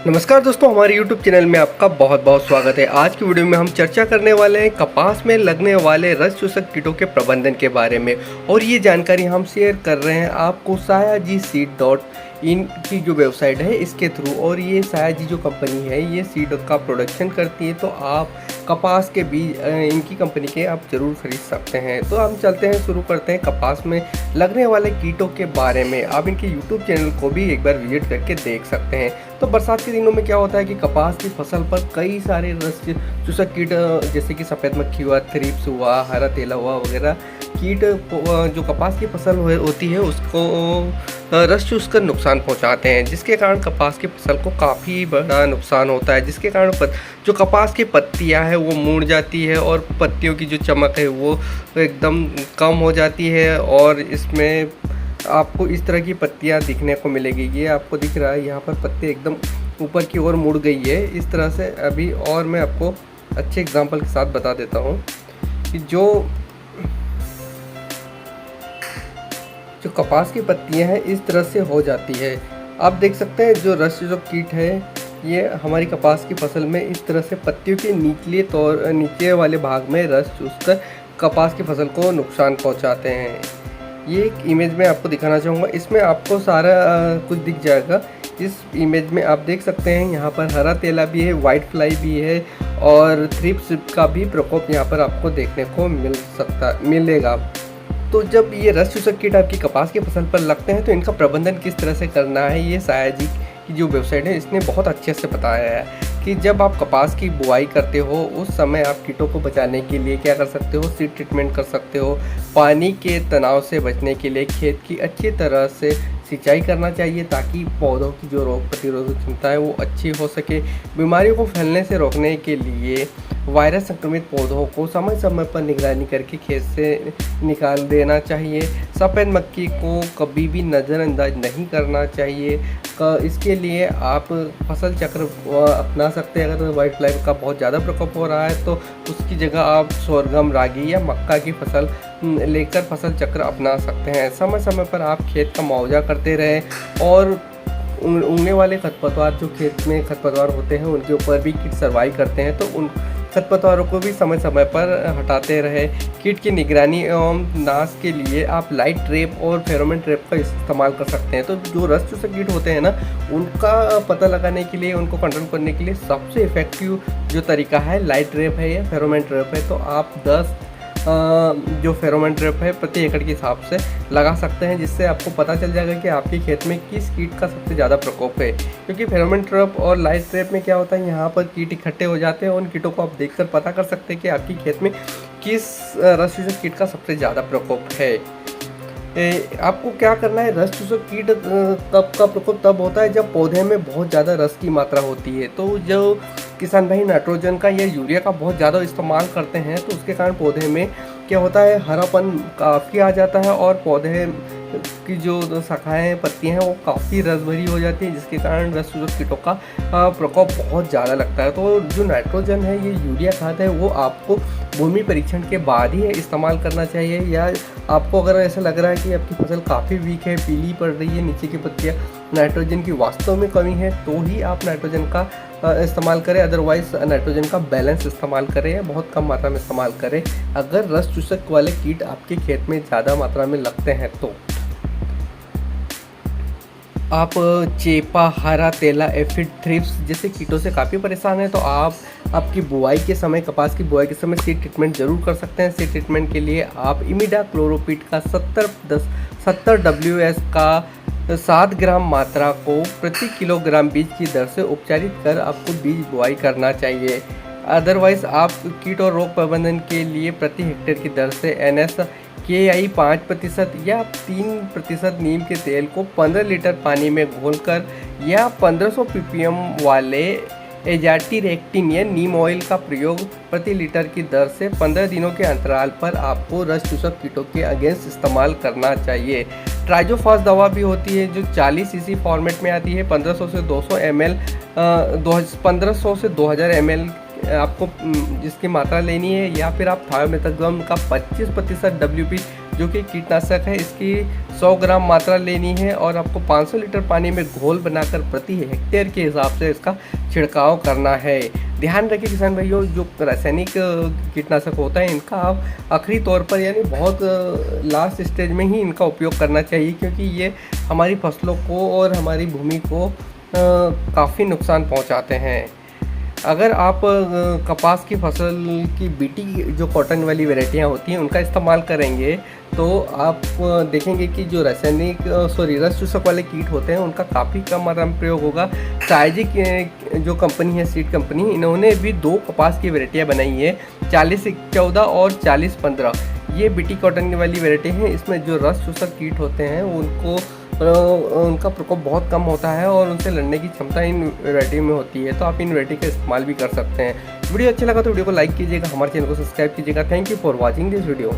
नमस्कार दोस्तों, हमारे YouTube चैनल में आपका बहुत बहुत स्वागत है। आज की वीडियो में हम चर्चा करने वाले हैं कपास में लगने वाले रस चूसक कीटों के प्रबंधन के बारे में। और ये जानकारी हम शेयर कर रहे हैं आपको sayajiseed.in की जो वेबसाइट है इसके थ्रू। और ये सायाजी जो कंपनी है ये सीड का प्रोडक्शन करती है, तो आप कपास के बीज इनकी कंपनी के आप ज़रूर खरीद सकते हैं। तो हम चलते हैं, शुरू करते हैं कपास में लगने वाले कीटों के बारे में। आप इनके YouTube चैनल को भी एक बार विजिट करके देख सकते हैं। तो बरसात के दिनों में क्या होता है कि कपास की फसल पर कई सारे रस चूसक कीट जैसे कि सफ़ेद मक्खी हुआ, थ्रिप्स हुआ, हरा तेला हुआ वगैरह कीट जो कपास की फसल होती है उसको रस चूस कर नुकसान पहुंचाते हैं, जिसके कारण कपास की फसल को काफ़ी बड़ा नुकसान होता है। जिसके कारण जो कपास की पत्तियां हैं वो मुड़ जाती है और पत्तियों की जो चमक है वो एकदम कम हो जाती है। और इसमें आपको इस तरह की पत्तियां दिखने को मिलेगी। ये आपको दिख रहा है, यहाँ पर पत्ती एकदम ऊपर की ओर मुड़ गई है इस तरह से अभी। और मैं आपको अच्छे एग्जांपल के साथ बता देता हूँ कि जो कपास की पत्तियां हैं इस तरह से हो जाती है। आप देख सकते हैं जो रस चूसक कीट है ये हमारी कपास की फसल में इस तरह से पत्तियों के नीचे वाले भाग में रस चूसकर कपास की फसल को नुकसान पहुंचाते हैं। ये एक इमेज में आपको दिखाना चाहूँगा, इसमें आपको सारा कुछ दिख जाएगा। इस इमेज में आप देख सकते हैं यहाँ पर हरा तेला भी है, वाइट फ्लाई भी है और थ्रिप्स का भी प्रकोप यहाँ पर आपको देखने को मिलेगा। तो जब ये रस चूसक कीट आपकी कपास की फसल पर लगते हैं तो इनका प्रबंधन किस तरह से करना है, ये सायाजी की जो वेबसाइट है इसने बहुत अच्छे से बताया है कि जब आप कपास की बुआई करते हो उस समय आप कीटों को बचाने के लिए क्या कर सकते हो, सीड ट्रीटमेंट कर सकते हो। पानी के तनाव से बचने के लिए खेत की अच्छी तरह से सिंचाई करना चाहिए ताकि पौधों की जो रोग प्रतिरोधक क्षमता है वो अच्छी हो सके। बीमारियों को फैलने से रोकने के लिए वायरस संक्रमित पौधों को समय समय पर निगरानी करके खेत से निकाल देना चाहिए। सफ़ेद मक्खी को कभी भी नज़रअंदाज नहीं करना चाहिए। इसके लिए आप फसल चक्र अपना सकते हैं। अगर वाइट फ्लाई का बहुत ज़्यादा प्रकोप हो रहा है तो उसकी जगह आप सोरगम, रागी या मक्का की फसल लेकर फसल चक्र अपना सकते हैं। समय समय पर आप खेत का मुआवजा करते रहें और उगने वाले खरपतवार जो खेत में खरपतवार होते हैं उनके ऊपर भी कीट सर्वाइव करते हैं, तो उन खरपतवारों को भी समय समय पर हटाते रहे। कीट की निगरानी एवं नाश के लिए आप लाइट ट्रैप और फेरोमोन ट्रैप का इस्तेमाल कर सकते हैं। तो जो रस चूसक कीट होते हैं ना उनका पता लगाने के लिए, उनको कंट्रोल करने के लिए सबसे इफ़ेक्टिव जो तरीका है लाइट ट्रैप है या फेरोमोन ट्रैप है। तो आप 10 जो फेरोमोन ट्रैप है प्रति एकड़ के हिसाब से लगा सकते हैं, जिससे आपको पता चल जाएगा कि आपके खेत में किस कीट का सबसे ज़्यादा प्रकोप है। क्योंकि फेरोमोन ट्रैप और लाइट ट्रैप में क्या होता है, यहाँ पर कीट इकट्ठे हो जाते हैं। उन कीटों को आप देखकर पता कर सकते हैं कि आपकी खेत में किस रस चूसक कीट का सबसे ज़्यादा प्रकोप है। आपको क्या करना है, रस चूसक कीट तब का प्रकोप तब होता है जब पौधे में बहुत ज़्यादा रस की मात्रा होती है। तो जो किसान भाई नाइट्रोजन का या यूरिया का बहुत ज़्यादा इस्तेमाल करते हैं तो उसके कारण पौधे में क्या होता है, हरापन काफ़ी आ जाता है और पौधे की जो शाखाएँ पत्तियाँ हैं वो काफ़ी रस भरी हो जाती हैं, जिसके कारण रस चूसक कीटों का प्रकोप बहुत ज़्यादा लगता है। तो जो नाइट्रोजन है, ये यूरिया खाद है, वो आपको भूमि परीक्षण के बाद ही इस्तेमाल करना चाहिए। या आपको अगर ऐसा लग रहा है कि आपकी फसल काफ़ी वीक है, पीली पड़ रही है नीचे की पत्तियाँ, नाइट्रोजन की वास्तव में कमी है, तो ही आप नाइट्रोजन का इस्तेमाल करें। अदरवाइज़ नाइट्रोजन का बैलेंस इस्तेमाल करें या बहुत कम मात्रा में इस्तेमाल करें अगर रस चूसक वाले कीट आपके खेत में ज़्यादा मात्रा में लगते हैं। तो आप चेपा, हरा तेला, एफिड, थ्रिप्स जैसे कीटों से काफ़ी परेशान हैं तो आप आपकी बुआई के समय, कपास की बुआई के समय सीड ट्रीटमेंट जरूर कर सकते हैं। सीड ट्रीटमेंट के लिए आप इमिडाक्लोप्रिड का 70 WS का 7 ग्राम मात्रा को प्रति किलोग्राम बीज की दर से उपचारित कर आपको बीज बुआई करना चाहिए। अदरवाइज़ आप कीट और रोग प्रबंधन के लिए प्रति हेक्टेयर की दर से NSKI 5% या 3% नीम के तेल को 15 लीटर पानी में घोलकर या 1500 ppm वाले एजाटिरेक्टिन या नीम ऑयल का प्रयोग प्रति लीटर की दर से 15 दिनों के अंतराल पर आपको रस चूसक कीटों के अगेंस्ट इस्तेमाल करना चाहिए। ट्राइजोफास दवा भी होती है जो 40 cc फॉर्मेट में आती है। 1500 से 200 ml 1500 से 2000 ml आपको जिसकी मात्रा लेनी है, या फिर आप थायोमेथाक्सम का 25% WP जो कि कीटनाशक है, इसकी 100 ग्राम मात्रा लेनी है और आपको 500 लीटर पानी में घोल बनाकर प्रति हेक्टेयर के हिसाब से इसका छिड़काव करना है। ध्यान रखिए किसान भाइयों, जो रासायनिक कीटनाशक होता है इनका आप आखिरी तौर पर यानी बहुत लास्ट स्टेज में ही इनका उपयोग करना चाहिए, क्योंकि ये हमारी फसलों को और हमारी भूमि को काफ़ी नुकसान पहुंचाते हैं। अगर आप कपास की फसल की बीटी जो कॉटन वाली वैरायटियाँ होती हैं उनका इस्तेमाल करेंगे तो आप देखेंगे कि जो रासायनिक रस चूसक वाले कीट होते हैं उनका काफ़ी कम मात्रा में प्रयोग होगा। साइजिक जो कंपनी है, सीड कंपनी, इन्होंने भी 2 कपास की वैरायटियाँ बनाई है, 4014 और 4015। ये बीटी कॉटन वाली वैरायटी है। इसमें जो रस चूसक कीट होते हैं उनका प्रकोप बहुत कम होता है और उनसे लड़ने की क्षमता इन वैरायटी में होती है, तो आप इन वैरायटी का इस्तेमाल भी कर सकते हैं। वीडियो अच्छा लगा तो वीडियो को लाइक कीजिएगा, हमारे चैनल को सब्सक्राइब कीजिएगा। Thank you for watching this video.